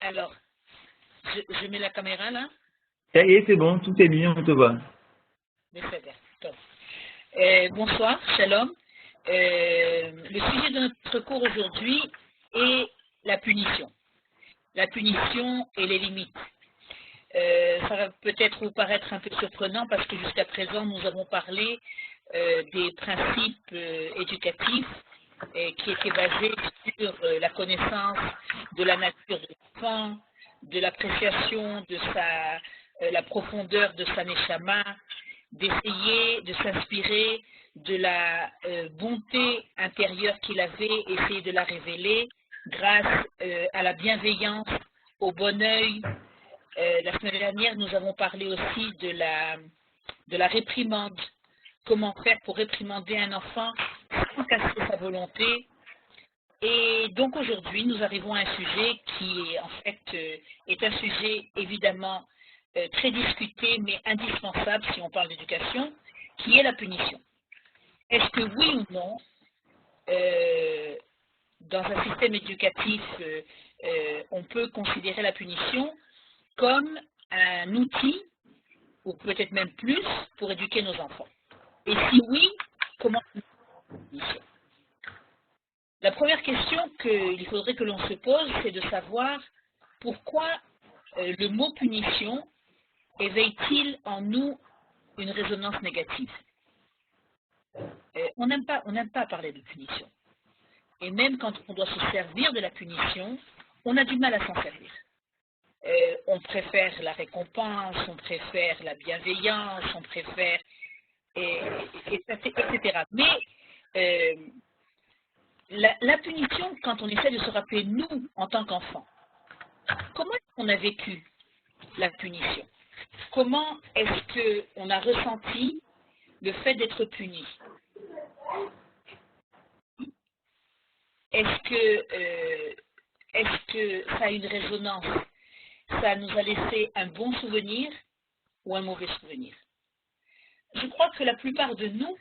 Alors, je mets la caméra là. Ça y est, c'est bon, tout est bien, on te voit. Mais c'est bien. Top. Bonsoir, shalom. Le sujet de notre cours aujourd'hui est la punition. La punition et les limites. Ça va peut-être vous paraître un peu surprenant parce que jusqu'à présent, nous avons parlé des principes éducatifs qui étaient basés sur la connaissance de la nature de l'enfant, de l'appréciation de la profondeur de sa neshama, d'essayer de s'inspirer de la bonté intérieure qu'il avait, essayer de la révéler grâce à la bienveillance, au bon œil. La semaine dernière, nous avons parlé aussi de la réprimande. Comment faire pour réprimander un enfant sans casser sa volonté. Et donc aujourd'hui, nous arrivons à un sujet qui en fait est un sujet évidemment très discuté mais indispensable si on parle d'éducation, qui est la punition. Est-ce que oui ou non, dans un système éducatif, on peut considérer la punition comme un outil, ou peut-être même plus, pour éduquer nos enfants? Et si oui, comment? La première question qu'il faudrait que l'on se pose, c'est de savoir pourquoi le mot punition éveille-t-il en nous une résonance négative. On n'aime pas parler de punition. Et même quand on doit se servir de la punition, on a du mal à s'en servir. On préfère la récompense, on préfère la bienveillance, on préfère, etc. Mais la punition, quand on essaie de se rappeler, nous, en tant qu'enfants, comment est-ce qu'on a vécu la punition? Comment est-ce qu'on a ressenti le fait d'être puni? Est-ce que ça a une résonance? Ça nous a laissé un bon souvenir ou un mauvais souvenir? Je crois que la plupart de nous,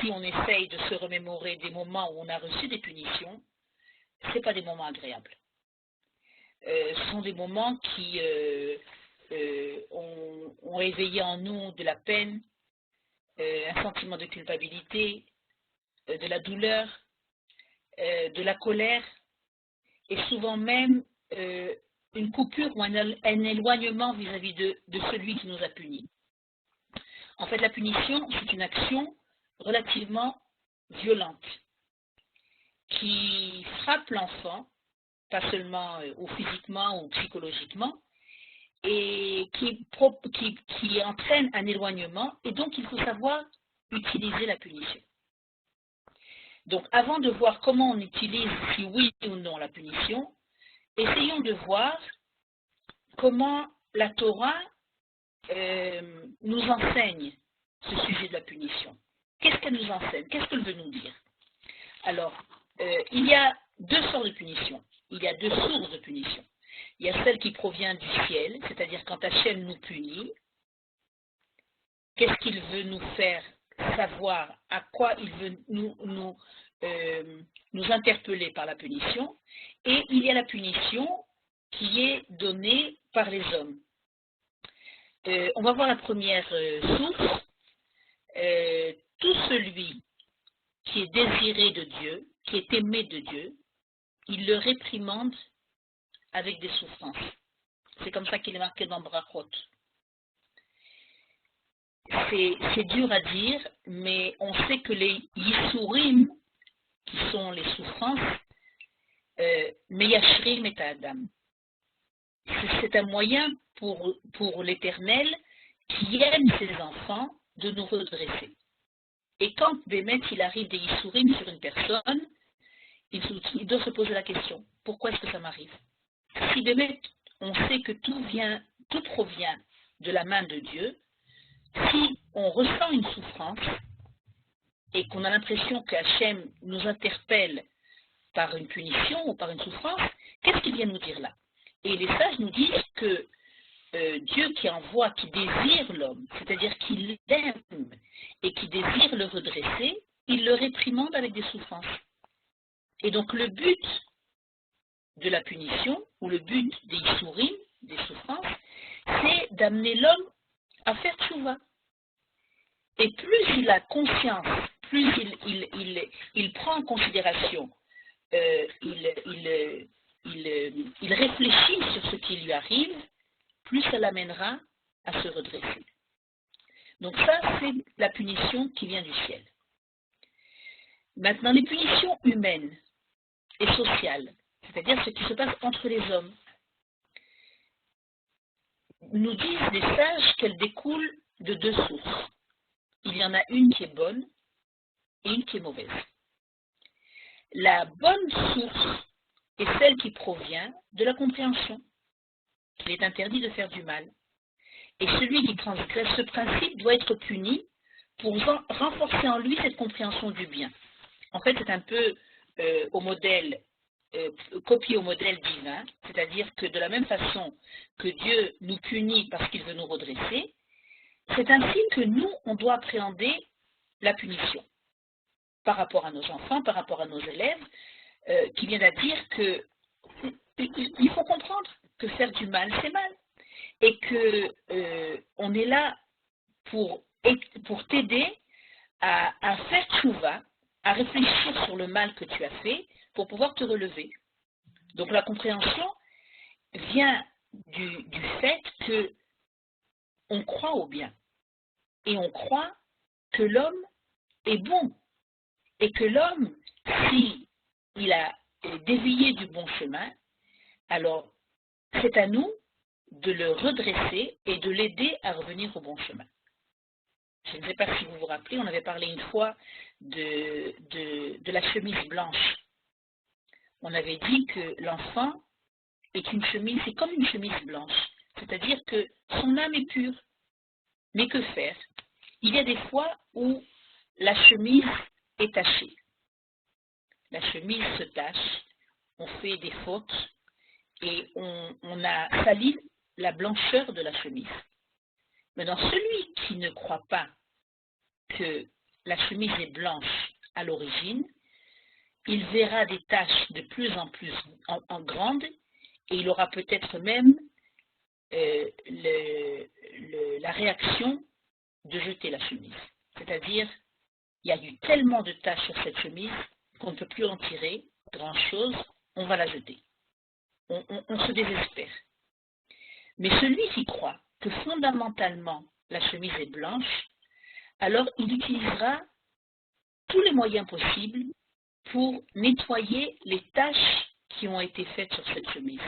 si on essaye de se remémorer des moments où on a reçu des punitions, ce ne pas des moments agréables. Ce sont des moments qui ont éveillé en nous de la peine, un sentiment de culpabilité, de la douleur, de la colère, et souvent même une coupure ou un éloignement vis-à-vis de celui qui nous a punis. En fait, la punition, c'est une action relativement violente qui frappe l'enfant, pas seulement ou physiquement ou psychologiquement, et qui entraîne un éloignement, et donc il faut savoir utiliser la punition. Donc avant de voir comment on utilise, si oui ou non, la punition, essayons de voir comment la Torah nous enseigne ce sujet de la punition. Qu'est-ce qu'elle nous enseigne? Qu'est-ce qu'elle veut nous dire? Alors, il y a deux sortes de punition. Il y a deux sources de punition. Il y a celle qui provient du ciel, c'est-à-dire quand Hachem nous punit, qu'est-ce qu'il veut nous faire savoir, à quoi il veut nous interpeller par la punition, et il y a la punition qui est donnée par les hommes. On va voir la première source. Tout celui qui est désiré de Dieu, qui est aimé de Dieu, il le réprimande avec des souffrances. C'est comme ça qu'il est marqué dans Brachot. C'est dur à dire, mais on sait que les Yisurim, qui sont les souffrances, Meyashrim et Adam. C'est un moyen pour l'Éternel qui aime ses enfants de nous redresser. Et quand Bémet il arrive des Yisurim sur une personne, il doit se poser la question, pourquoi est-ce que ça m'arrive? Si Bémet, on sait que tout provient de la main de Dieu, si on ressent une souffrance et qu'on a l'impression qu'Hachem nous interpelle par une punition ou par une souffrance, qu'est-ce qu'il vient nous dire là? Et les sages nous disent que Dieu qui envoie, qui désire l'homme, c'est-à-dire qu'il l'aime et qui désire le redresser, il le réprimande avec des souffrances. Et donc le but de la punition, ou le but des Issourim, des souffrances, c'est d'amener l'homme à faire tchouva. Et plus il a conscience, plus il prend en considération, il réfléchit sur ce qui lui arrive, plus ça l'amènera à se redresser. Donc ça, c'est la punition qui vient du ciel. Maintenant, les punitions humaines et sociales, c'est-à-dire ce qui se passe entre les hommes, nous disent les sages qu'elles découlent de deux sources. Il y en a une qui est bonne et une qui est mauvaise. La bonne source est celle qui provient de la compréhension, qu'il est interdit de faire du mal. Et celui qui transgresse ce principe doit être puni pour renforcer en lui cette compréhension du bien. En fait, c'est un peu copié au modèle divin, c'est-à-dire que de la même façon que Dieu nous punit parce qu'il veut nous redresser, c'est ainsi que nous, on doit appréhender la punition par rapport à nos enfants, par rapport à nos élèves, qui viennent à dire que il faut comprendre que faire du mal, c'est mal. Et que on est là pour t'aider à faire tchouva, à réfléchir sur le mal que tu as fait pour pouvoir te relever. Donc la compréhension vient du fait que on croit au bien et on croit que l'homme est bon et que l'homme, s'il a dévié du bon chemin, alors c'est à nous de le redresser et de l'aider à revenir au bon chemin. Je ne sais pas si vous vous rappelez, on avait parlé une fois de la chemise blanche. On avait dit que l'enfant est une chemise, c'est comme une chemise blanche. C'est-à-dire que son âme est pure. Mais que faire? Il y a des fois où la chemise est tachée. La chemise se tache, on fait des fautes et on a sali la blancheur de la chemise. Maintenant, celui qui ne croit pas que la chemise est blanche à l'origine, il verra des taches de plus en plus en grandes et il aura peut-être même la réaction de jeter la chemise. C'est-à-dire, il y a eu tellement de taches sur cette chemise qu'on ne peut plus en tirer grand-chose, on va la jeter. On se désespère. Mais celui qui croit que fondamentalement la chemise est blanche, alors il utilisera tous les moyens possibles pour nettoyer les taches qui ont été faites sur cette chemise.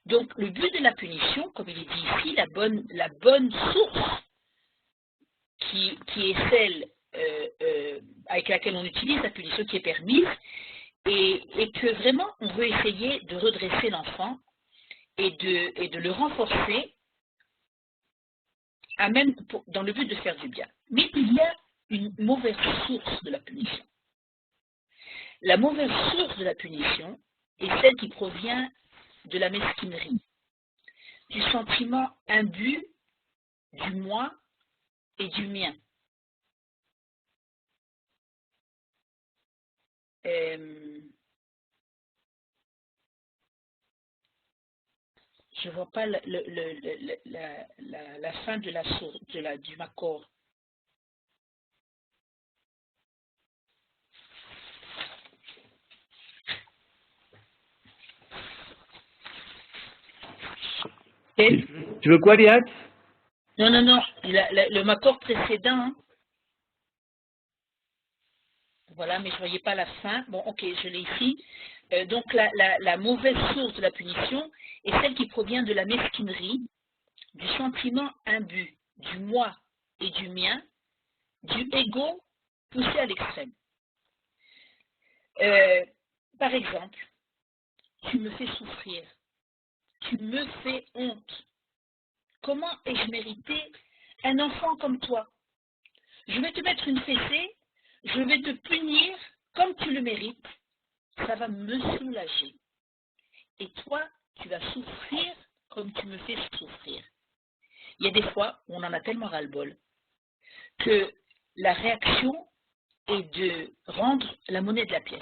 Donc le but de la punition, comme il est dit ici, la bonne source qui est celle avec laquelle on utilise la punition qui est permise, et que vraiment on veut essayer de redresser l'enfant et de le renforcer dans le but de faire du bien. Mais il y a une mauvaise source de la punition. La mauvaise source de la punition est celle qui provient de la mesquinerie, du sentiment imbu du moi et du mien. Je ne vois pas la fin de la source du Makor. Tu veux quoi, Liat? Non, le Makor précédent. Hein. Voilà, mais je ne voyais pas la fin. Bon, ok, je l'ai ici. Donc, la mauvaise source de la punition est celle qui provient de la mesquinerie, du sentiment imbu, du moi et du mien, du ego poussé à l'extrême. Par exemple, tu me fais souffrir, tu me fais honte. Comment ai-je mérité un enfant comme toi? Je vais te mettre une fessée, je vais te punir comme tu le mérites. Ça va me soulager. Et toi, tu vas souffrir comme tu me fais souffrir. Il y a des fois où on en a tellement ras-le-bol que la réaction est de rendre la monnaie de la pièce.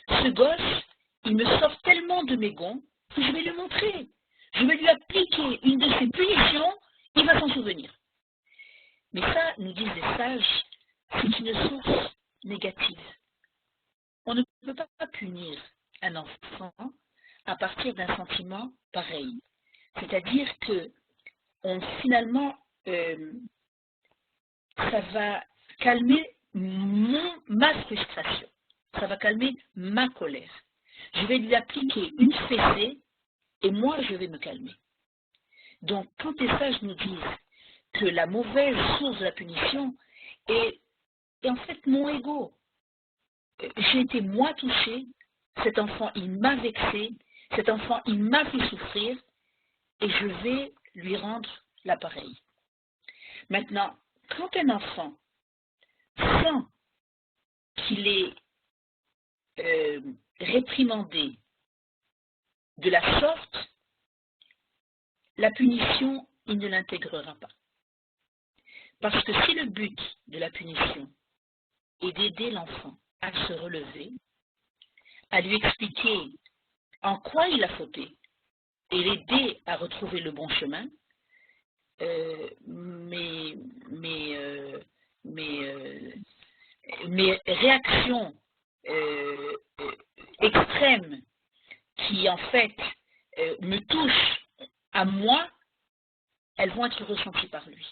Ce gosse, il me sort tellement de mes gonds je vais lui montrer. Je vais lui appliquer une de ces punitions, il va s'en souvenir. Mais ça, nous disent les sages, c'est une source négative. On ne peut pas punir un enfant à partir d'un sentiment pareil. C'est-à-dire que finalement, ça va calmer ma frustration. Ça va calmer ma colère. Je vais lui appliquer une fessée et moi, je vais me calmer. Donc, quand les sages nous disent que la mauvaise source de la punition est en fait mon ego. J'ai été moi touchée, cet enfant, il m'a vexé, cet enfant, il m'a fait souffrir, et je vais lui rendre l'appareil. Maintenant, quand un enfant sent qu'il est réprimandé de la sorte, la punition, il ne l'intégrera pas. Parce que si le but de la punition est d'aider l'enfant à se relever, à lui expliquer en quoi il a fauté et l'aider à retrouver le bon chemin, mes réactions extrêmes qui en fait me touchent à moi, elles vont être ressenties par lui.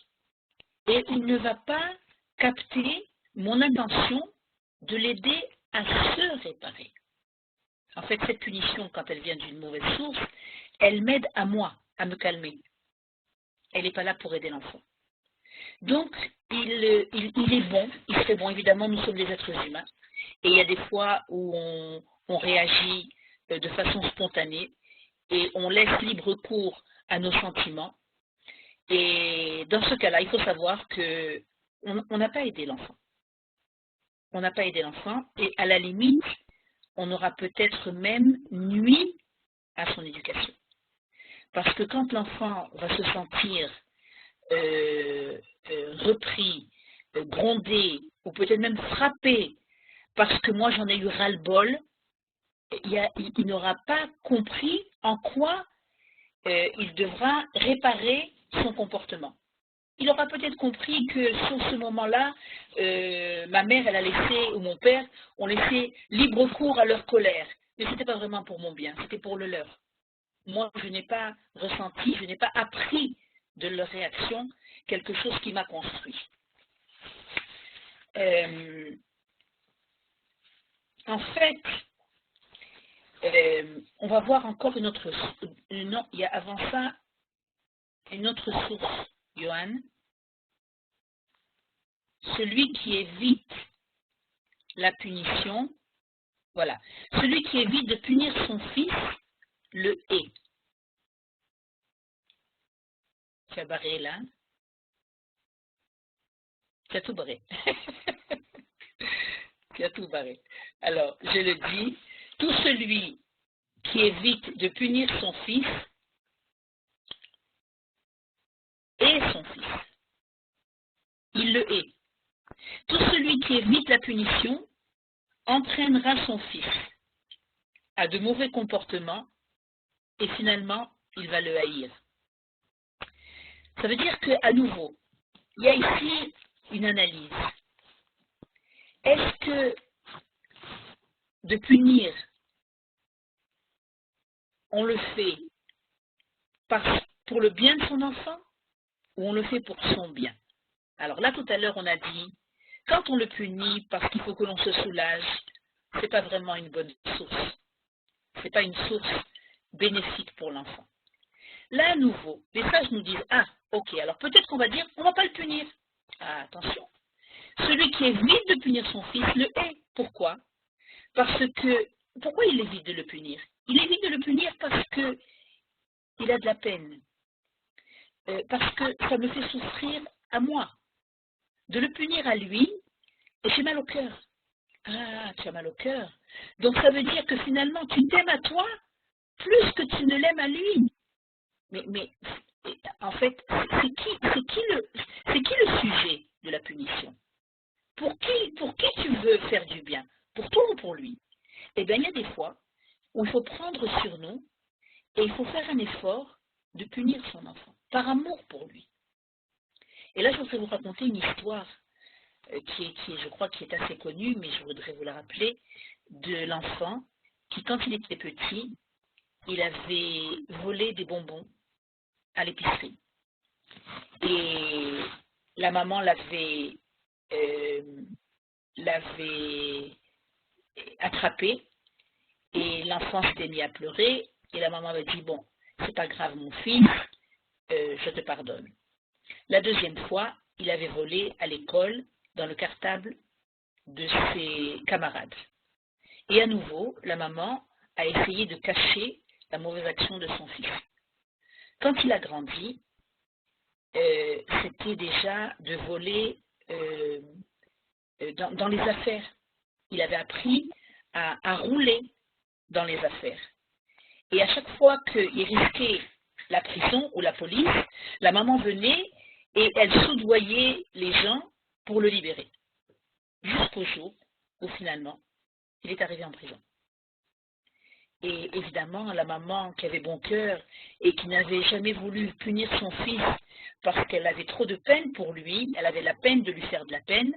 Et il ne va pas capter mon intention de l'aider à se réparer. En fait, cette punition, quand elle vient d'une mauvaise source, elle m'aide à moi, à me calmer. Elle n'est pas là pour aider l'enfant. Donc, il est bon, il serait bon, évidemment, nous sommes des êtres humains, et il y a des fois où on réagit de façon spontanée, et on laisse libre cours à nos sentiments, et dans ce cas-là, il faut savoir qu'on n'a pas aidé l'enfant. On n'a pas aidé l'enfant, et à la limite, on aura peut-être même nui à son éducation. Parce que quand l'enfant va se sentir repris, grondé, ou peut-être même frappé, parce que moi j'en ai eu ras-le-bol, il n'aura pas compris en quoi il devra réparer son comportement. Il aura peut-être compris que sur ce moment-là, ma mère, elle a laissé, ou mon père, ont laissé libre cours à leur colère. Mais ce n'était pas vraiment pour mon bien, c'était pour le leur. Moi, je n'ai pas ressenti, je n'ai pas appris de leur réaction quelque chose qui m'a construit. En fait, on va voir encore une autre source. Non, il y a avant ça une autre source, Johan. Celui qui évite la punition, voilà. Celui qui évite de punir son fils, le hait. Tu as barré là. Tu as tout barré. Tu as tout barré. Alors, je le dis, tout celui qui évite de punir son fils hait son fils. Il le hait. Tout celui qui évite la punition entraînera son fils à de mauvais comportements et finalement, il va le haïr. Ça veut dire qu'à nouveau, il y a ici une analyse. Est-ce que de punir, on le fait pour le bien de son enfant ou on le fait pour son bien? Alors là, tout à l'heure, on a dit, quand on le punit parce qu'il faut que l'on se soulage, ce n'est pas vraiment une bonne source. Ce n'est pas une source bénéfique pour l'enfant. Là, à nouveau, les sages nous disent, ah, ok, alors peut-être qu'on va dire, on ne va pas le punir. Ah, attention. Celui qui évite de punir son fils le hait. Pourquoi? Pourquoi il évite de le punir? Il évite de le punir parce qu'il a de la peine. Parce que ça me fait souffrir à moi. De le punir à lui, et j'ai mal au cœur. Ah, tu as mal au cœur. Donc ça veut dire que finalement, tu t'aimes à toi plus que tu ne l'aimes à lui. Mais en fait, c'est qui le sujet de la punition? Pour qui tu veux faire du bien? Pour toi ou pour lui? Eh bien, il y a des fois où il faut prendre sur nous Et il faut faire un effort de punir son enfant, par amour pour lui. Et là, je voudrais vous raconter une histoire je crois, qui est assez connue, mais je voudrais vous la rappeler, de l'enfant qui, quand il était petit, il avait volé des bonbons à l'épicerie. Et la maman l'avait attrapé, et l'enfant s'était mis à pleurer, et la maman avait dit, bon, c'est pas grave mon fils, je te pardonne. La deuxième fois, il avait volé à l'école dans le cartable de ses camarades. Et à nouveau, la maman a essayé de cacher la mauvaise action de son fils. Quand il a grandi, c'était déjà de voler dans les affaires. Il avait appris à rouler dans les affaires. Et à chaque fois qu'il risquait la prison ou la police, la maman venait et elle soudoyait les gens pour le libérer. Jusqu'au jour où finalement, il est arrivé en prison. Et évidemment, la maman qui avait bon cœur et qui n'avait jamais voulu punir son fils parce qu'elle avait trop de peine pour lui, elle avait la peine de lui faire de la peine,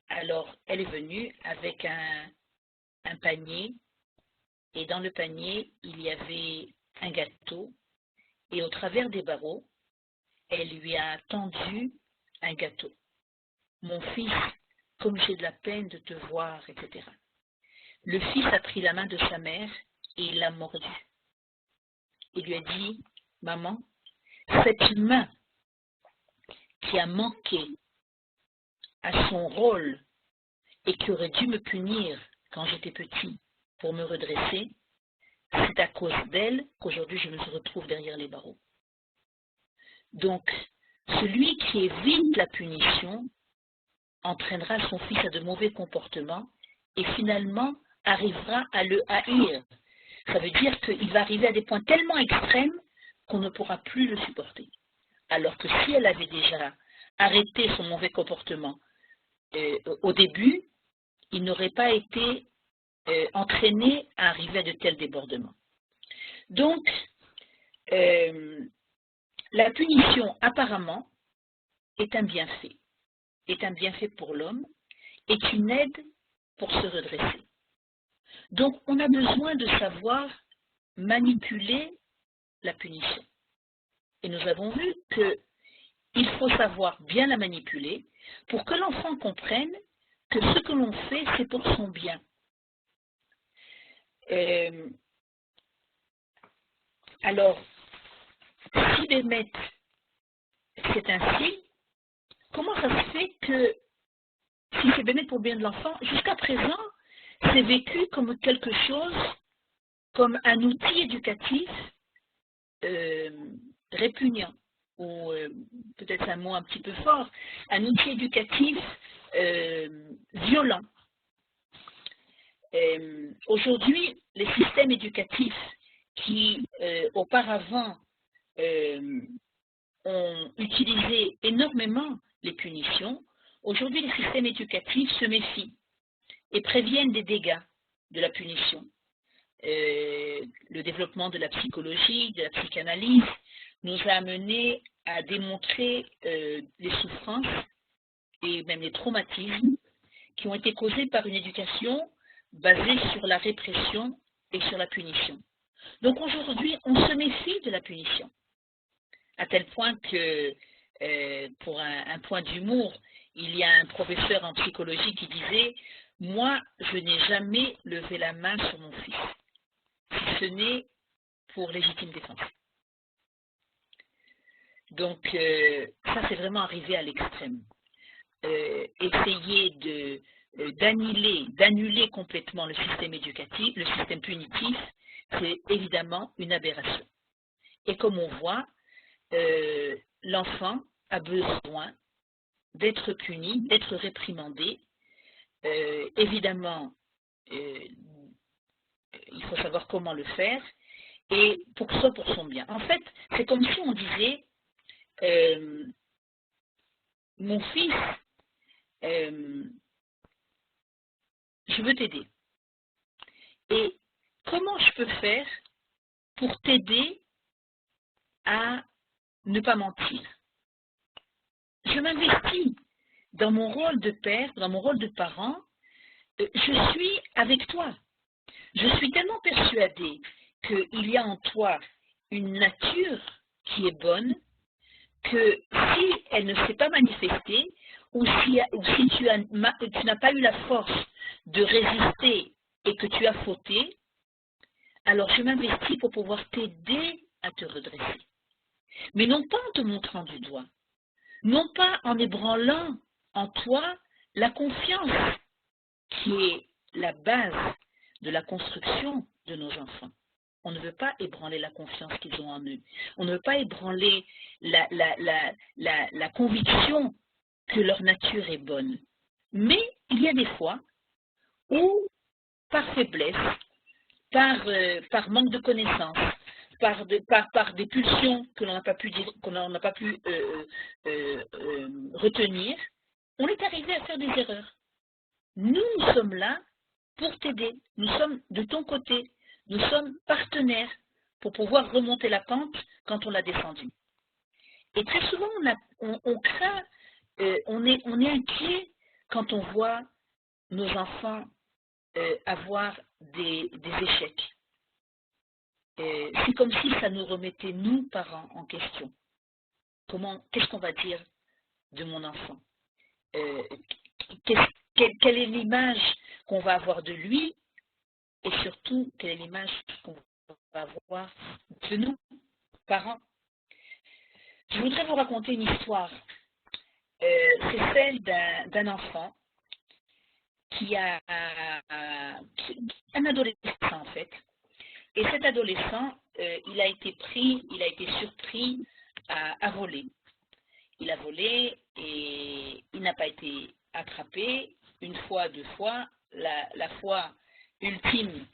alors elle est venue avec un panier, et dans le panier, il y avait un gâteau, et au travers des barreaux, elle lui a tendu un gâteau. Mon fils, comme j'ai de la peine de te voir, etc. Le fils a pris la main de sa mère et il l'a mordu. Il lui a dit, maman, cette main qui a manqué à son rôle et qui aurait dû me punir quand j'étais petit pour me redresser, c'est à cause d'elle qu'aujourd'hui je me retrouve derrière les barreaux. Donc, celui qui évite la punition entraînera son fils à de mauvais comportements et finalement arrivera à le haïr. Ça veut dire qu'il va arriver à des points tellement extrêmes qu'on ne pourra plus le supporter. Alors que si elle avait déjà arrêté son mauvais comportement au début, il n'aurait pas été entraîné à arriver à de tels débordements. Donc, la punition apparemment est un bienfait pour l'homme, est une aide pour se redresser. Donc, on a besoin de savoir manipuler la punition. Et nous avons vu qu'il faut savoir bien la manipuler pour que l'enfant comprenne que ce que l'on fait, c'est pour son bien. Alors, si Bémet, c'est ainsi, comment ça se fait que si c'est Bémet pour le bien de l'enfant, jusqu'à présent, c'est vécu comme quelque chose, comme un outil éducatif répugnant, ou peut-être un mot un petit peu fort, un outil éducatif violent. Aujourd'hui, les systèmes éducatifs qui auparavant ont utilisé énormément les punitions, aujourd'hui les systèmes éducatifs se méfient et préviennent des dégâts de la punition. Le développement de la psychologie, de la psychanalyse, nous a amené à démontrer les souffrances et même les traumatismes qui ont été causés par une éducation basée sur la répression et sur la punition. Donc aujourd'hui, on se méfie de la punition, à tel point que, pour un point d'humour, il y a un professeur en psychologie qui disait « Moi, je n'ai jamais levé la main sur mon fils, si ce n'est pour légitime défense. » Donc, ça, c'est vraiment arrivé à l'extrême. Essayer d'annuler complètement le système éducatif, le système punitif, c'est évidemment une aberration. Et comme on voit, l'enfant a besoin d'être puni, d'être réprimandé. Évidemment, il faut savoir comment le faire, et pour que ce soit pour son bien. En fait, c'est comme si on disait, mon fils, je veux t'aider. Et comment je peux faire pour t'aider à ne pas mentir. Je m'investis dans mon rôle de père, dans mon rôle de parent. Je suis avec toi. Je suis tellement persuadée qu'il y a en toi une nature qui est bonne, que si elle ne s'est pas manifestée, ou si tu n'as pas eu la force de résister et que tu as fauté, alors je m'investis pour pouvoir t'aider à te redresser. Mais non pas en te montrant du doigt, non pas en ébranlant en toi la confiance qui est la base de la construction de nos enfants. On ne veut pas ébranler la confiance qu'ils ont en eux. On ne veut pas ébranler la conviction que leur nature est bonne. Mais il y a des fois où, par faiblesse, par manque de connaissances, par des pulsions que l'on n'a pas pu, retenir, on est arrivé à faire des erreurs. Nous sommes là pour t'aider. Nous sommes de ton côté. Nous sommes partenaires pour pouvoir remonter la pente quand on l'a descendue. Et très souvent, on craint, on est inquiet quand on voit nos enfants avoir des échecs. C'est comme si ça nous remettait, nous, parents, en question. Qu'est-ce qu'on va dire de mon enfant? Quelle est l'image qu'on va avoir de lui? Et surtout, quelle est l'image qu'on va avoir de nous, parents? Je voudrais vous raconter une histoire. C'est celle d'un enfant qui a un adolescent en fait. Et cet adolescent, il a été surpris à voler. Il a volé et il n'a pas été attrapé une fois, deux fois. La fois ultime,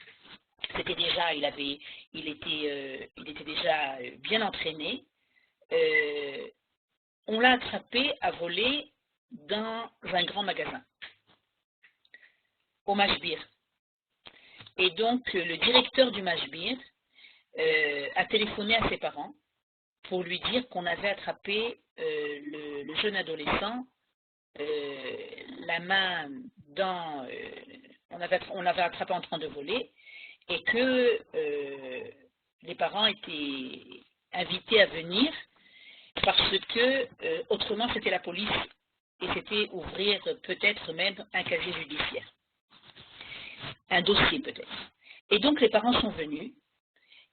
c'était déjà, il était déjà bien entraîné. On l'a attrapé à voler dans un grand magasin, au Mashbir. Et donc, le directeur du Mashbir a téléphoné à ses parents pour lui dire qu'on avait attrapé le jeune adolescent, la main dans... on l'avait attrapé en train de voler, et que les parents étaient invités à venir parce que autrement c'était la police et c'était ouvrir peut-être même un casier judiciaire, un dossier peut-être. Et donc les parents sont venus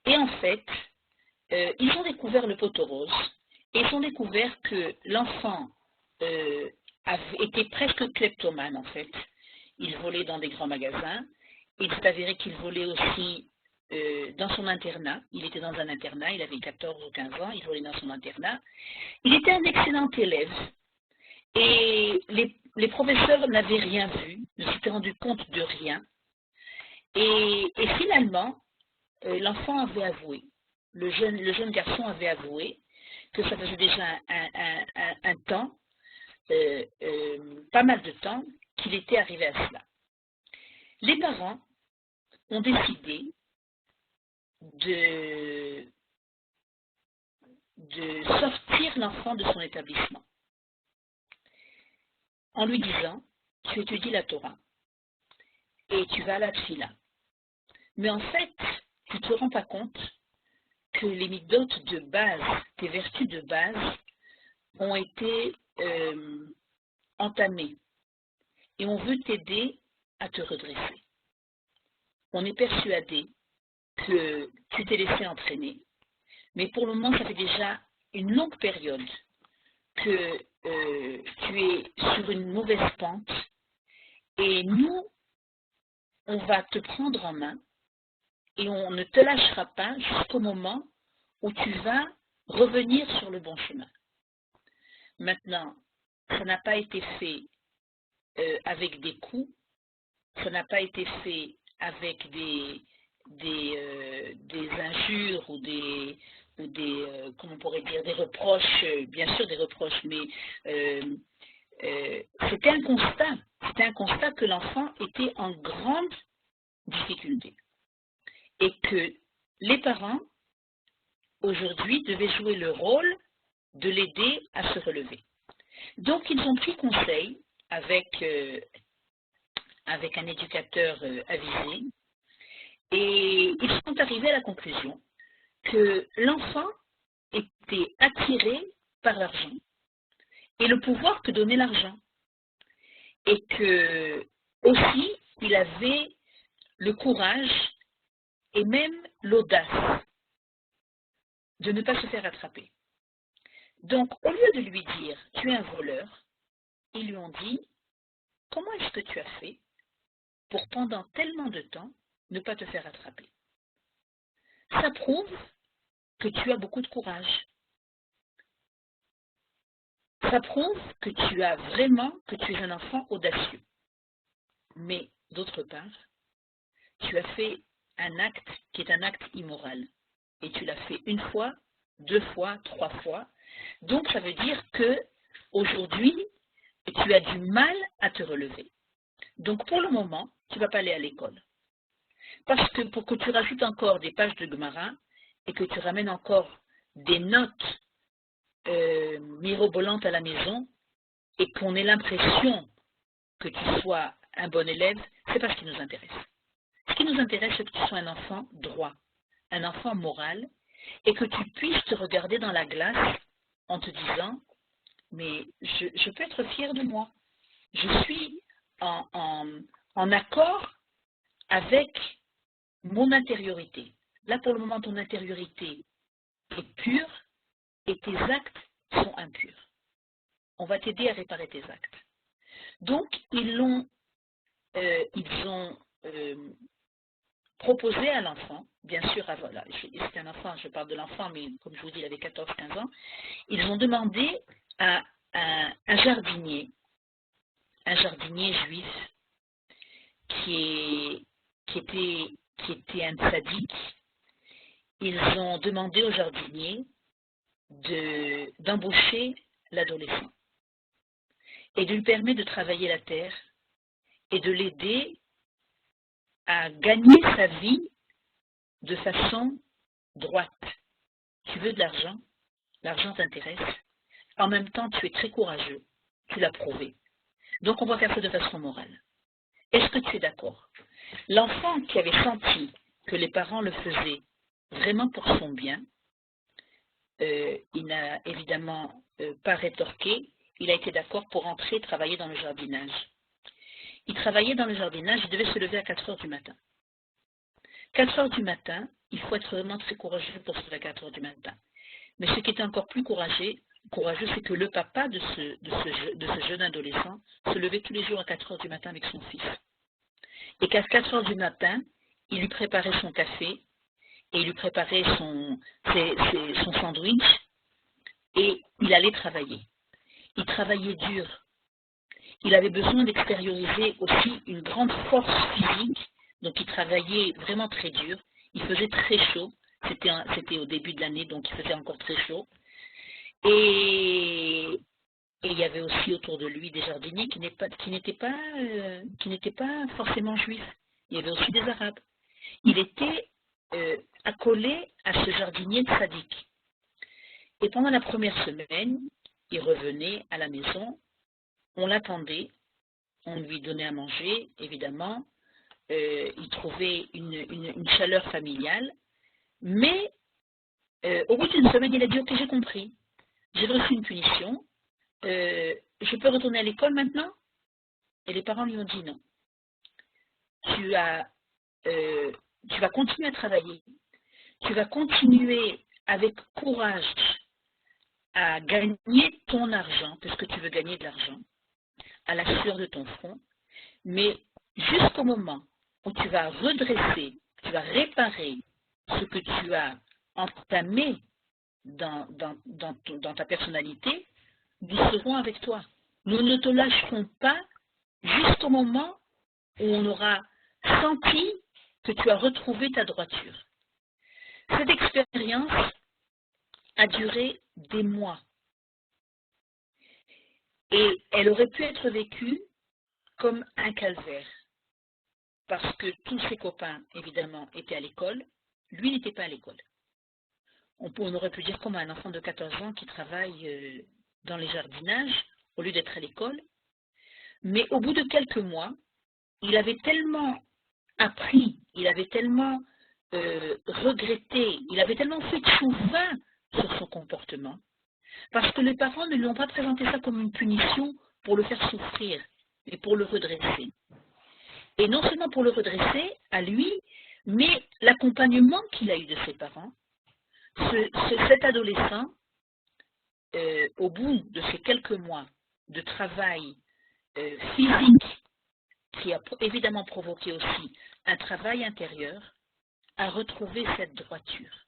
et en fait ils ont découvert le poteau rose et ils ont découvert que l'enfant était presque kleptomane en fait. Il volait dans des grands magasins. Il s'est avéré qu'il volait aussi dans son internat. Il était dans un internat, il avait 14 ou 15 ans, il volait dans son internat. Il était un excellent élève et les professeurs n'avaient rien vu, ne s'étaient rendus compte de rien. Et finalement, l'enfant avait avoué, le jeune garçon avait avoué que ça faisait déjà un temps, pas mal de temps, qu'il était arrivé à cela. Les parents ont décidé de sortir l'enfant de son établissement en lui disant « Tu étudies la Torah et tu vas à la Tfila. Mais en fait, tu ne te rends pas compte que les midotes de base, tes vertus de base, ont été entamées. Et on veut t'aider à te redresser. On est persuadé que tu t'es laissé entraîner. Mais pour le moment, ça fait déjà une longue période que tu es sur une mauvaise pente. Et nous, on va te prendre en main et on ne te lâchera pas jusqu'au moment où tu vas revenir sur le bon chemin. Maintenant, ça n'a pas été fait avec des coups, ça n'a pas été fait avec des injures ou des comment on pourrait dire, des reproches, bien sûr des reproches, mais c'était un constat que l'enfant était en grande difficulté et que les parents aujourd'hui, devait jouer le rôle de l'aider à se relever. Donc, ils ont pris conseil avec un éducateur avisé et ils sont arrivés à la conclusion que l'enfant était attiré par l'argent et le pouvoir que donnait l'argent. Et que aussi, il avait le courage et même l'audace de ne pas se faire attraper. Donc, au lieu de lui dire « tu es un voleur », ils lui ont dit « comment est-ce que tu as fait pour pendant tellement de temps ne pas te faire attraper ?» Ça prouve que tu as beaucoup de courage. Ça prouve que tu es un enfant audacieux. Mais d'autre part, tu as fait un acte qui est un acte immoral. Et tu l'as fait une fois, 2 fois, 3 fois. Donc ça veut dire que aujourd'hui, tu as du mal à te relever. Donc pour le moment, tu ne vas pas aller à l'école. Parce que pour que tu rajoutes encore des pages de Gemara et que tu ramènes encore des notes mirobolantes à la maison et qu'on ait l'impression que tu sois un bon élève, c'est pas ce qui nous intéresse. Ce qui nous intéresse, c'est que tu sois un enfant droit, un enfant moral, et que tu puisses te regarder dans la glace en te disant « mais je peux être fier de moi. Je suis en accord avec mon intériorité. » Là, pour le moment, ton intériorité est pure et tes actes sont impurs. On va t'aider à réparer tes actes. Donc, ils ont proposé à l'enfant, bien sûr, voilà, c'est un enfant, je parle de l'enfant, mais comme je vous dis, il avait 14-15 ans, ils ont demandé à un jardinier juif qui était un tzaddik, ils ont demandé au jardinier d'embaucher l'adolescent et de lui permettre de travailler la terre et de l'aider à gagner sa vie de façon droite. Tu veux de l'argent, l'argent t'intéresse, en même temps tu es très courageux, tu l'as prouvé. Donc on va faire ça de façon morale. Est-ce que tu es d'accord? L'enfant qui avait senti que les parents le faisaient vraiment pour son bien, il n'a évidemment pas rétorqué, il a été d'accord pour entrer travailler dans le jardinage. Il travaillait dans le jardinage, il devait se lever à 4 heures du matin. 4 heures du matin, il faut être vraiment très courageux pour se lever à 4 heures du matin. Mais ce qui était encore plus courageux, c'est que le papa de ce jeune adolescent se levait tous les jours à 4 heures du matin avec son fils. Et qu'à 4 heures du matin, il lui préparait son café, et il lui préparait son sandwich, et il allait travailler. Il travaillait dur. Il avait besoin d'extérioriser aussi une grande force physique, donc il travaillait vraiment très dur. Il faisait très chaud, c'était au début de l'année, donc il faisait encore très chaud. Et il y avait aussi autour de lui des jardiniers qui n'étaient pas forcément juifs. Il y avait aussi des arabes. Il était accolé à ce jardinier tzaddik. Et pendant la première semaine, il revenait à la maison, on l'attendait, on lui donnait à manger, évidemment, il trouvait une chaleur familiale, mais au bout d'une semaine, il a dit « Ok, j'ai compris, j'ai reçu une punition, je peux retourner à l'école maintenant ?» Et les parents lui ont dit « Non, tu vas continuer à travailler, tu vas continuer avec courage à gagner ton argent, parce que tu veux gagner de l'argent, à la sueur de ton front, mais jusqu'au moment où tu vas redresser, tu vas réparer ce que tu as entamé dans ta personnalité, nous serons avec toi. Nous ne te lâcherons pas jusqu'au moment où on aura senti que tu as retrouvé ta droiture. Cette expérience a duré des mois. Et elle aurait pu être vécue comme un calvaire. Parce que tous ses copains, évidemment, étaient à l'école. Lui n'était pas à l'école. on aurait pu dire comme un enfant de 14 ans qui travaille dans les jardinages au lieu d'être à l'école. Mais au bout de quelques mois, il avait tellement appris, il avait tellement regretté, il avait tellement fait tchouva sur son comportement, parce que les parents ne lui ont pas présenté ça comme une punition pour le faire souffrir, mais pour le redresser. Et non seulement pour le redresser à lui, mais l'accompagnement qu'il a eu de ses parents, cet adolescent, au bout de ces quelques mois de travail physique, qui a évidemment provoqué aussi un travail intérieur, a retrouvé cette droiture.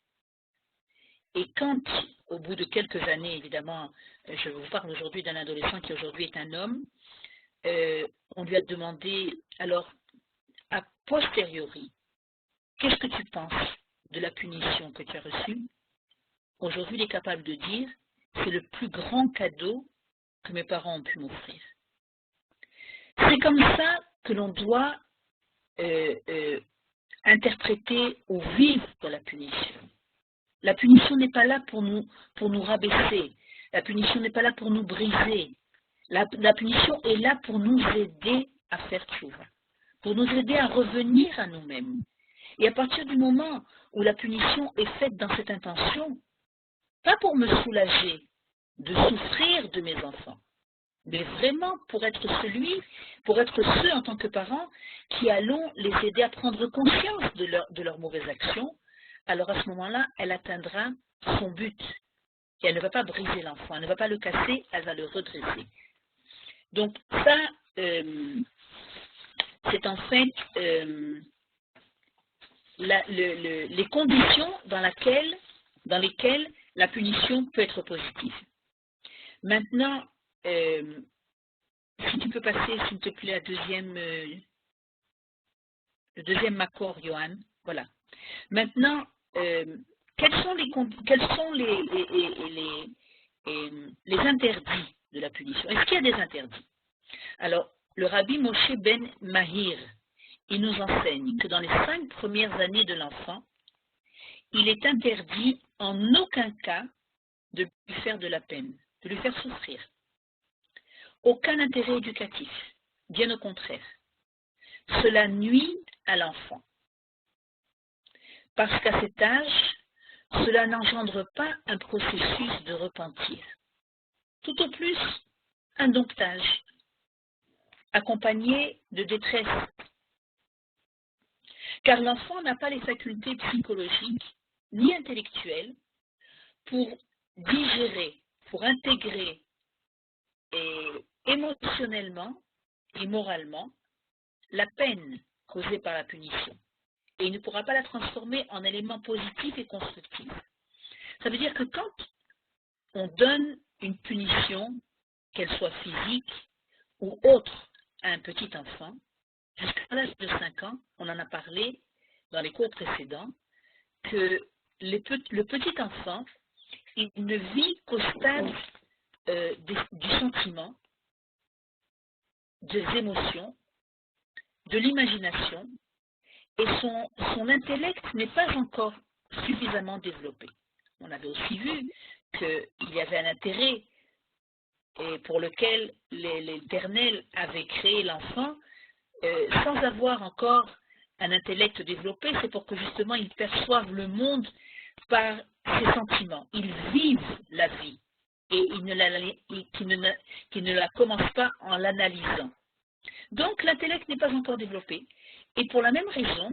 Et quand, au bout de quelques années, évidemment, je vous parle aujourd'hui d'un adolescent qui aujourd'hui est un homme, on lui a demandé, alors, a posteriori, qu'est-ce que tu penses de la punition que tu as reçue? Aujourd'hui, il est capable de dire, c'est le plus grand cadeau que mes parents ont pu m'offrir. C'est comme ça que l'on doit interpréter ou vivre la punition. La punition n'est pas là pour nous rabaisser. La punition n'est pas là pour nous briser. La punition est là pour nous aider à faire tchouva, pour nous aider à revenir à nous-mêmes. Et à partir du moment où la punition est faite dans cette intention, pas pour me soulager de souffrir de mes enfants, mais vraiment pour être ceux en tant que parents qui allons les aider à prendre conscience de leurs mauvaises actions, alors à ce moment-là, elle atteindra son but. Et elle ne va pas briser l'enfant, elle ne va pas le casser, elle va le redresser. Donc ça, c'est en fait les conditions dans lesquelles la punition peut être positive. Maintenant, si tu peux passer, s'il te plaît, le deuxième macor, Johan. Voilà. Maintenant, quels sont les interdits de la punition? Est-ce qu'il y a des interdits? Alors, le rabbi Moshe ben Mahir, il nous enseigne que dans les 5 premières années de l'enfant, il est interdit en aucun cas de lui faire de la peine, de lui faire souffrir. Aucun intérêt éducatif, bien au contraire. Cela nuit à l'enfant. Parce qu'à cet âge, cela n'engendre pas un processus de repentir. Tout au plus, un domptage, accompagné de détresse. Car l'enfant n'a pas les facultés psychologiques ni intellectuelles pour digérer, pour intégrer émotionnellement et moralement la peine causée par la punition. Et il ne pourra pas la transformer en élément positif et constructif. Ça veut dire que quand on donne une punition, qu'elle soit physique ou autre, à un petit enfant, jusqu'à l'âge de 5 ans, on en a parlé dans les cours précédents, que le petit enfant, il ne vit qu'au stade du sentiment, des émotions, de l'imagination, et son intellect n'est pas encore suffisamment développé. On avait aussi vu qu'il y avait un intérêt et pour lequel l'Éternel avait créé l'enfant sans avoir encore un intellect développé, c'est pour que justement ils perçoivent le monde par ses sentiments. Ils vivent la vie et qu'ils ne la commencent pas en l'analysant. Donc l'intellect n'est pas encore développé. Et pour la même raison,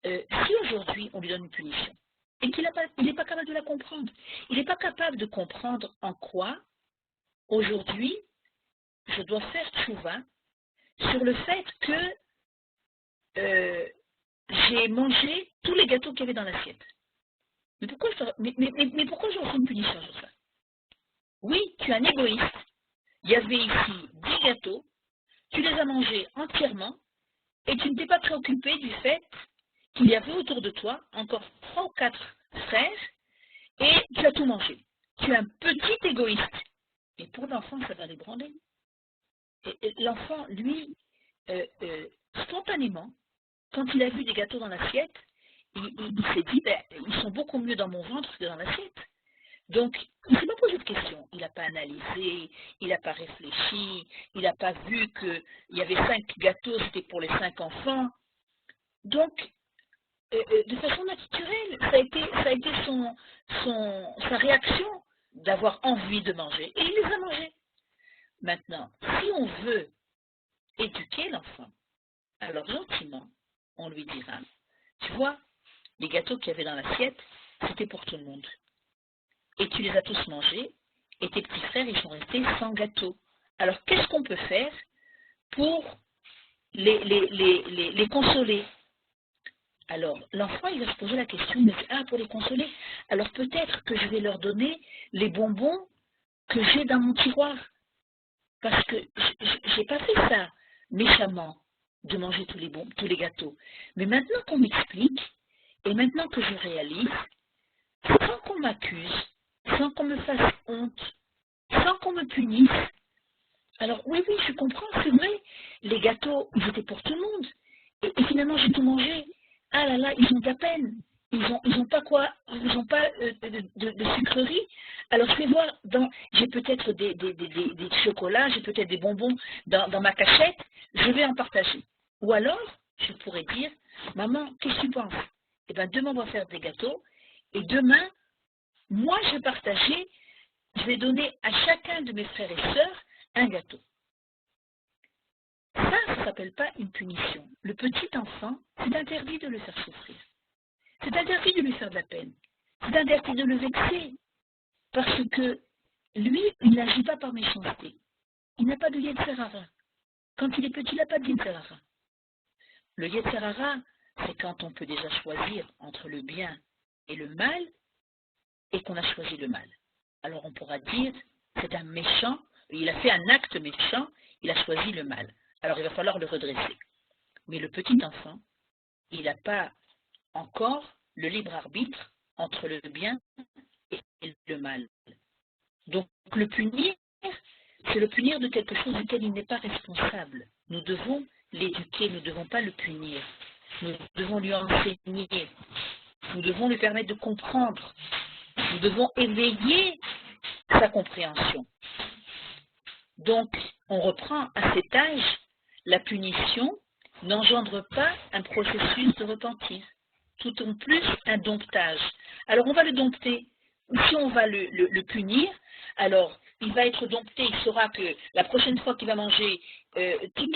si aujourd'hui on lui donne une punition et qu'il n'est pas capable de la comprendre, il n'est pas capable de comprendre en quoi aujourd'hui je dois faire tchouva sur le fait que j'ai mangé tous les gâteaux qu'il y avait dans l'assiette. Mais pourquoi je reçois une punition sur ça? Oui, tu es un égoïste. Il y avait ici 10 gâteaux, tu les as mangés entièrement et tu ne t'es pas préoccupé du fait qu'il y avait autour de toi encore 3 ou 4 frères et tu as tout mangé. Tu es un petit égoïste. Et pour l'enfant, ça va l'ébranler. Et l'enfant, lui, spontanément, quand il a vu des gâteaux dans l'assiette, il s'est dit, ben, ils sont beaucoup mieux dans mon ventre que dans l'assiette. Donc, il ne s'est pas posé de questions. Il n'a pas analysé, il n'a pas réfléchi, il n'a pas vu qu'il y avait 5 gâteaux, c'était pour les 5 enfants. Donc, de façon naturelle, ça a été sa réaction d'avoir envie de manger. Et il les a mangés. Maintenant, si on veut éduquer l'enfant, alors gentiment, on lui dira, tu vois, les gâteaux qu'il y avait dans l'assiette, c'était pour tout le monde. Et tu les as tous mangés, et tes petits frères, ils sont restés sans gâteau. Alors, qu'est-ce qu'on peut faire pour les consoler? Alors, l'enfant, il va se poser la question, il va dire, ah, pour les consoler, alors peut-être que je vais leur donner les bonbons que j'ai dans mon tiroir. Parce que je n'ai pas fait ça méchamment, de manger tous les gâteaux. Mais maintenant qu'on m'explique, et maintenant que je réalise, sans qu'on m'accuse, sans qu'on me fasse honte, sans qu'on me punisse, alors oui, je comprends, c'est vrai, les gâteaux, ils étaient pour tout le monde. Et finalement, j'ai tout mangé. Ah là là, ils ont de la peine. Ils ont pas quoi, ils n'ont pas de sucreries. Alors je vais voir, j'ai peut-être des chocolats, j'ai peut-être des bonbons dans ma cachette, je vais en partager. Ou alors, je pourrais dire, maman, qu'est-ce que tu penses? Eh bien, demain, on va faire des gâteaux, et demain, moi, je vais partager, je vais donner à chacun de mes frères et sœurs un gâteau. Ça ne s'appelle pas une punition. Le petit enfant, c'est interdit de le faire souffrir. C'est interdit de lui faire de la peine. C'est interdit de le vexer. Parce que lui, il n'agit pas par méchanceté. Il n'a pas de Yetzer hara. Quand il est petit, il n'a pas de Yetzer hara. Le Yetzer hara, c'est quand on peut déjà choisir entre le bien et le mal, et qu'on a choisi le mal. Alors on pourra dire, c'est un méchant, il a fait un acte méchant, il a choisi le mal. Alors il va falloir le redresser. Mais le petit enfant, il n'a pas encore le libre arbitre entre le bien et le mal. Donc le punir, c'est le punir de quelque chose duquel il n'est pas responsable. Nous devons l'éduquer, nous ne devons pas le punir. Nous devons lui enseigner, nous devons lui permettre de comprendre, nous devons éveiller sa compréhension. Donc, on reprend à cet âge, la punition n'engendre pas un processus de repentir, tout en plus un domptage. Alors, on va le dompter, ou si on va le punir, alors il va être dompté, il saura que la prochaine fois qu'il va manger toute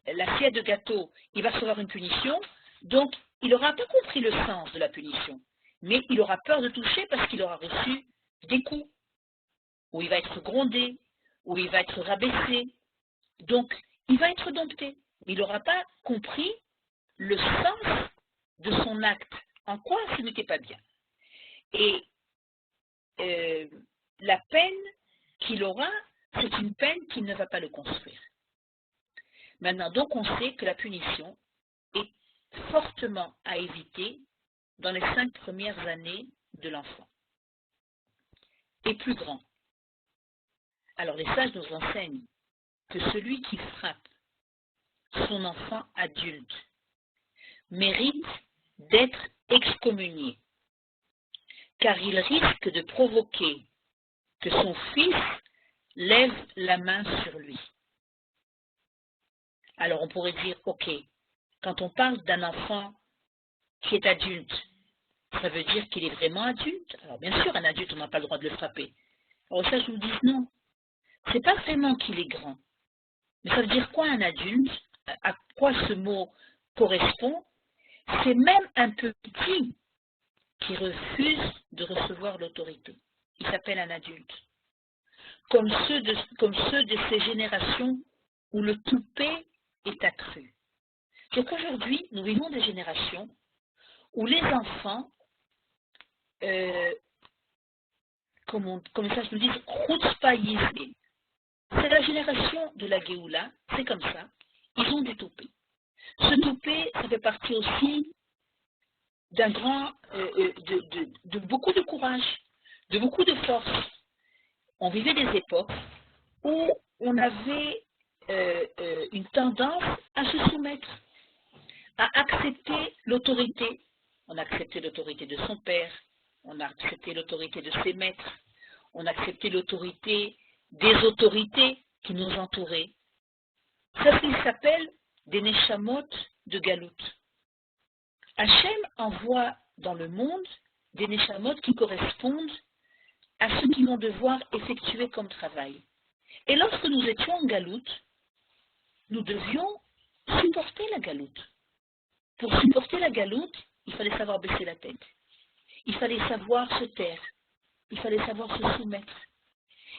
l'assiette de gâteau, il va recevoir une punition, donc il n'aura pas compris le sens de la punition, mais il aura peur de toucher parce qu'il aura reçu des coups, où il va être grondé, où il va être rabaissé. Donc, il va être dompté. Il n'aura pas compris le sens de son acte, en quoi ce n'était pas bien. Et la peine qu'il aura, c'est une peine qui ne va pas le construire. Maintenant, donc, on sait que la punition est fortement à éviter dans les 5 premières années de l'enfant. Et plus grand. Alors les sages nous enseignent que celui qui frappe son enfant adulte mérite d'être excommunié, car il risque de provoquer que son fils lève la main sur lui. Alors on pourrait dire, ok, quand on parle d'un enfant qui est adulte, ça veut dire qu'il est vraiment adulte. Alors bien sûr, un adulte, on n'a pas le droit de le frapper. Alors ça, je vous dis non. C'est pas vraiment qu'il est grand. Mais ça veut dire quoi un adulte? À quoi ce mot correspond? C'est même un petit qui refuse de recevoir l'autorité. Il s'appelle un adulte. Comme ceux de ces générations où le toupet est accru. Donc aujourd'hui, nous vivons des générations où les enfants, comme ça je nous dis, chutzpahisés. C'est la génération de la Géoula, c'est comme ça. Ils ont des toupets. Ce toupet, ça fait partie aussi d'un grand, de beaucoup de courage, de beaucoup de force. On vivait des époques où on avait une tendance à se soumettre, a accepté l'autorité. On a accepté l'autorité de son père, on a accepté l'autorité de ses maîtres, on a accepté l'autorité des autorités qui nous entouraient. Ça, il s'appelle des Neshamot de Galout. Hachem envoie dans le monde des Neshamot qui correspondent à ce qu'ils vont devoir effectuer comme travail. Et lorsque nous étions en Galout, nous devions supporter la Galout. Pour supporter la Galout, il fallait savoir baisser la tête. Il fallait savoir se taire. Il fallait savoir se soumettre.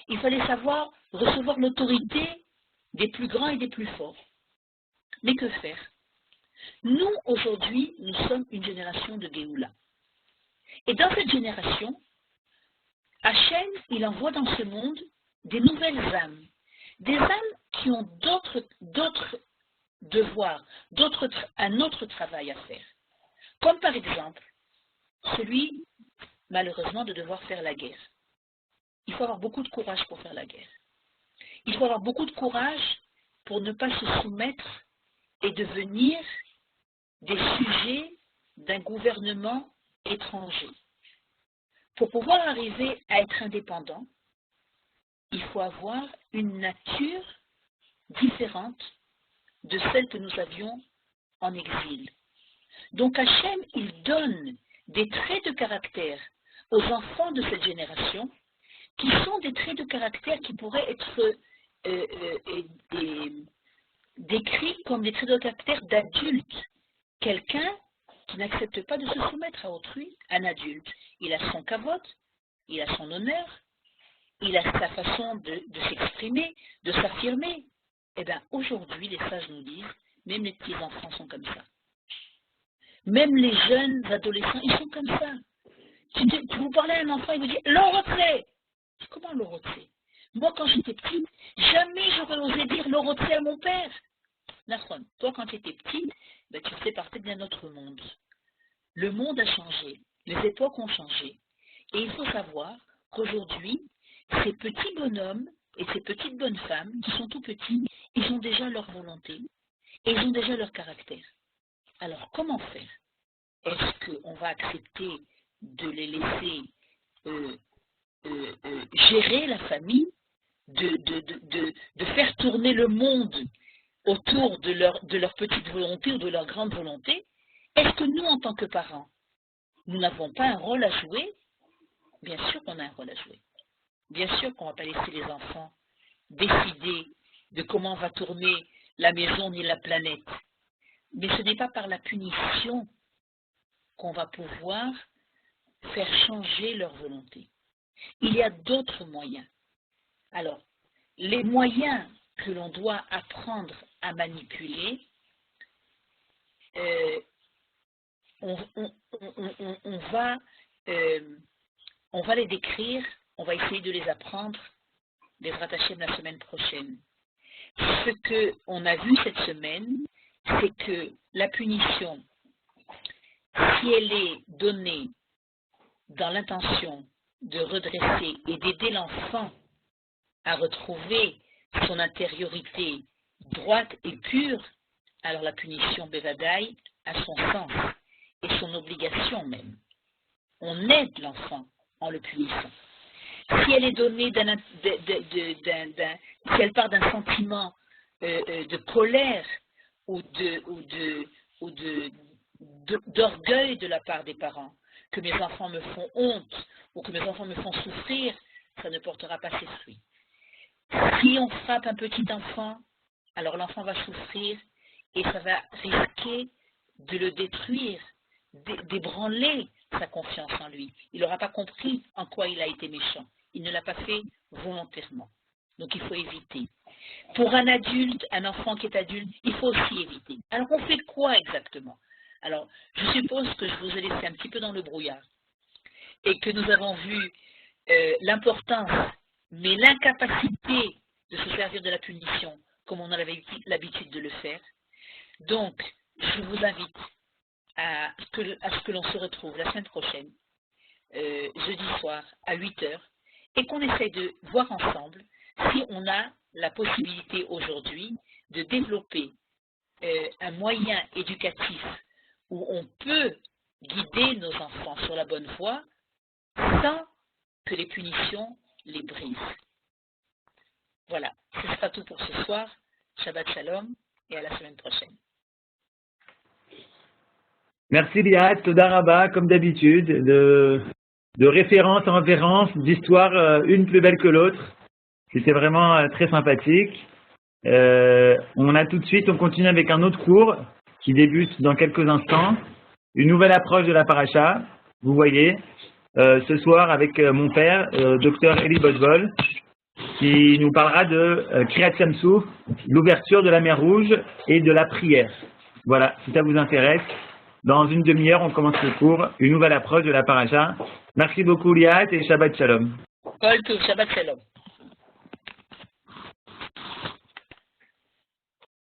Il fallait savoir recevoir l'autorité des plus grands et des plus forts. Mais que faire? Nous, aujourd'hui, nous sommes une génération de Géoula. Et dans cette génération, Hachem, il envoie dans ce monde des nouvelles âmes. Des âmes qui ont d'autres devoirs, un autre travail à faire. Comme par exemple, celui, malheureusement, de devoir faire la guerre. Il faut avoir beaucoup de courage pour faire la guerre. Il faut avoir beaucoup de courage pour ne pas se soumettre et devenir des sujets d'un gouvernement étranger. Pour pouvoir arriver à être indépendant, il faut avoir une nature différente de celle que nous avions en exil. Donc Hachem, il donne des traits de caractère aux enfants de cette génération qui sont des traits de caractère qui pourraient être décrits comme des traits de caractère d'adultes. Quelqu'un qui n'accepte pas de se soumettre à autrui, un adulte. Il a son kavod, il a son honneur, il a sa façon de s'exprimer, de s'affirmer. Eh bien, aujourd'hui, les sages nous disent, même les petits-enfants sont comme ça. Même les jeunes adolescents, ils sont comme ça. Tu vous parlez à un enfant, il vous dit « l'orotsé ». Comment l'orotsé? Moi, quand j'étais petite, jamais j'aurais osé dire l'orotsé à mon père. Nahon, toi, quand tu étais petite, ben, tu faisais partie d'un autre monde. Le monde a changé, les époques ont changé. Et il faut savoir qu'aujourd'hui, ces petits bonhommes et ces petites bonnes femmes, qui sont tout petits, ils ont déjà leur volonté et ils ont déjà leur caractère. Alors, comment faire? Est-ce qu'on va accepter de les laisser gérer la famille, de faire tourner le monde autour de leur petite volonté ou de leur grande volonté? Est-ce que nous, en tant que parents, nous n'avons pas un rôle à jouer? Bien sûr qu'on a un rôle à jouer. Bien sûr qu'on ne va pas laisser les enfants décider de comment va tourner la maison ni la planète. Mais ce n'est pas par la punition qu'on va pouvoir faire changer leur volonté. Il y a d'autres moyens. Alors, les moyens que l'on doit apprendre à manipuler, on va les décrire, on va essayer de les apprendre, les rattacher la semaine prochaine. Ce qu'on a vu cette semaine, c'est que la punition, si elle est donnée dans l'intention de redresser et d'aider l'enfant à retrouver son intériorité droite et pure, alors la punition Bevadaï a son sens et son obligation même. On aide l'enfant en le punissant. Si elle est donnée si elle part d'un sentiment de colère ou d'orgueil de la part des parents, que mes enfants me font honte ou que mes enfants me font souffrir, ça ne portera pas ses fruits. Si on frappe un petit enfant, alors l'enfant va souffrir et ça va risquer de le détruire, d'ébranler sa confiance en lui. Il n'aura pas compris en quoi il a été méchant. Il ne l'a pas fait volontairement. Donc il faut éviter. Pour un adulte, un enfant qui est adulte, il faut aussi éviter. Alors on fait quoi exactement? Alors je suppose que je vous ai laissé un petit peu dans le brouillard et que nous avons vu l'importance, mais l'incapacité de se servir de la punition comme on avait l'habitude de le faire. Donc, je vous invite à ce que l'on se retrouve la semaine prochaine, jeudi soir à 8h, et qu'on essaie de voir ensemble si on a la possibilité aujourd'hui de développer un moyen éducatif où on peut guider nos enfants sur la bonne voie sans que les punitions les brisent. Voilà, ce sera tout pour ce soir. Shabbat Shalom et à la semaine prochaine. Merci Liat, Toda Rabba, comme d'habitude, de référence en référence, d'histoire une plus belle que l'autre. C'était vraiment très sympathique. On continue avec un autre cours qui débute dans quelques instants. Une nouvelle approche de la paracha, vous voyez, ce soir avec mon père, Dr Eli Bosbol, qui nous parlera de Kriyat Yam-Souf, l'ouverture de la mer Rouge et de la prière. Voilà, si ça vous intéresse, dans une demi-heure, on commence le cours, une nouvelle approche de la paracha. Merci beaucoup Liat et Shabbat Shalom. Kol Tov, Shabbat Shalom.